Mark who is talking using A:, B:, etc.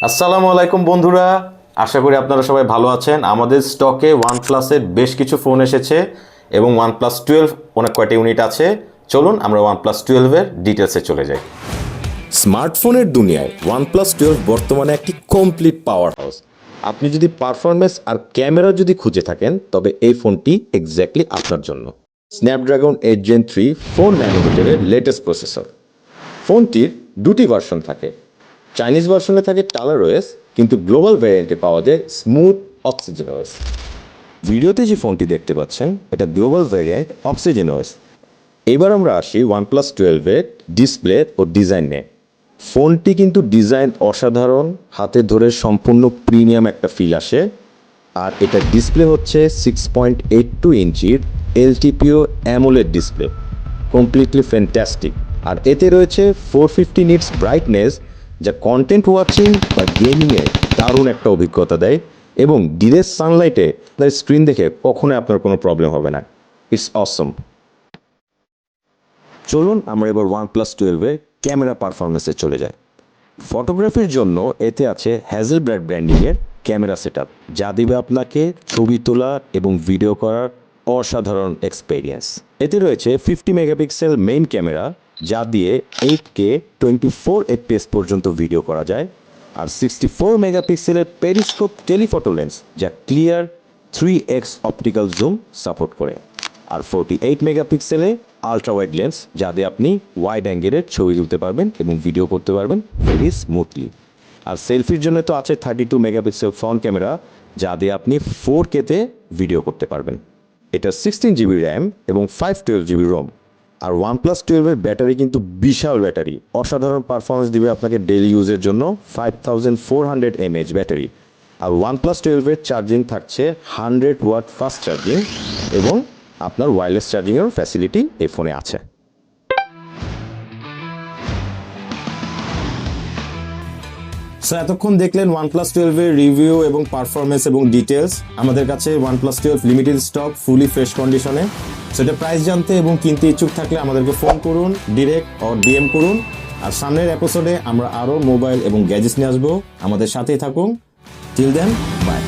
A: আসসালামু আলাইকুম বন্ধুরা, আশা করি আপনারা সবাই ভালো আছেন। আমাদের স্টকে ওয়ানপ্লাসের বেশ কিছু ফোন এসেছে এবং ওয়ানপ্লাস 12 অনেক কয়টা ইউনিট আছে। চলুন আমরা ওয়ানপ্লাস 12-এর ডিটেলসে চলে যাই। স্মার্টফোনের দুনিয়ায় ওয়ানপ্লাস 12 বর্তমানে একটি কমপ্লিট পাওয়ার হাউস। আপনি যদি পারফরমেন্স আর ক্যামেরা যদি খুঁজে থাকেন তবে এই ফোনটি এক্স্যাক্টলি আপনার জন্য। স্ন্যাপড্রাগন 8 Gen 3 4 ন্যানোমিটারের লেটেস্ট প্রসেসর। ফোনটির দুটি ভার্সন থাকে। চাইনিজ ভার্সনে থাকে টালার ওএস, কিন্তু গ্লোবাল ভ্যারিয়েন্টে পাওয়া যায় স্মুথ অক্সিজেন ওএস। ভিডিওতে যে ফোনটি দেখতে পাচ্ছেন এটা গ্লোবাল ভ্যারিয়েন্ট অক্সিজেন ওএস। এবার আমরা আসি ওয়ানপ্লাস 12-এর ডিসপ্লে ও ডিজাইন নিয়ে। ফোনটি কিন্তু ডিজাইন অসাধারণ, হাতে ধরে সম্পূর্ণ প্রিমিয়াম একটা ফিল আসে। আর এটা ডিসপ্লে হচ্ছে 6.82 ইঞ্চির LTPO AMOLED display, completely fantastic. আর এতে রয়েছে 450 নিটস ব্রাইটনেস, যা কন্টেন্ট ওয়াচিং বা গেমিংয়ে দারুণ একটা অভিজ্ঞতা দেয় এবং ডিরেক্ট সানলাইটে আপনার স্ক্রিন দেখে কখনোই আপনার কোনো প্রবলেম হবে না। ইটস অসম। চলুন আমরা এবার ওয়ানপ্লাস 12-এর ক্যামেরা পারফরমেন্সে চলে যাই। ফটোগ্রাফির জন্য এতে আছে হ্যাজেলব্লাড ব্র্যান্ডিংয়ের ক্যামেরা সেটআপ, যা দিবে আপনাকে ছবি তোলা এবং ভিডিও করার অসাধারণ এক্সপেরিয়েন্স। এতে রয়েছে 50 মেগাপিক্সেল মেইন ক্যামেরা, যা দিয়ে 8K 24 FPS পর্যন্ত ভিডিও করা যায়, আর 64 মেগাপিক্সেলের পেরিস্কোপ টেলিফটো লেন্স, যা clear 3x optical zoom support করে, আর 48 মেগাপিক্সেলে আলট্রা ওয়াইড লেন্স, যা দিয়ে আপনি ওয়াইড অ্যাঙ্গেলের ছবি তুলতে পারবেন এবং ভিডিও করতে পারবেন ভেরি স্মুথলি। আর সেলফির জন্য তো আছে 32 মেগাপিক্সেল ফ্রন্ট ক্যামেরা, যা দিয়ে আপনি 4K-তে ভিডিও করতে পারবেন। এটা 16 জিবি র্যাম এবং 512 জিবি রোম। আর ওয়ানপ্লাস 12-এর ব্যাটারি কিন্তু বিশাল ব্যাটারি, অসাধারণ পারফরমেন্স দিবে আপনাকে ডেইলি ইউজের জন্য। 5400 mAh ব্যাটারি। আর ওয়ানপ্লাস 12-এর চার্জিং থাকছে 100 ওয়াট ফাস্ট চার্জিং এবং আপনার ওয়্যারলেস চার্জিংয়ের ফ্যাসিলিটি এই ফোনে আছে। সো এতক্ষণ দেখলেন ওয়ানপ্লাস 12-এর রিভিউ এবং পারফরমেন্স এবং ডিটেলস। আমাদের কাছে OnePlus 12 limited stock, fully fresh কন্ডিশনে। সেটা প্রাইস জানতে এবং কিনতে ইচ্ছুক থাকলে আমাদেরকে ফোন করুন, ডিরেক্ট অর ডিএম করুন। আর সামনের এপিসোডে আমরা আরও মোবাইল এবং গ্যাজেটস নিয়ে আসবো। আমাদের সাথেই থাকুন। Till then, by.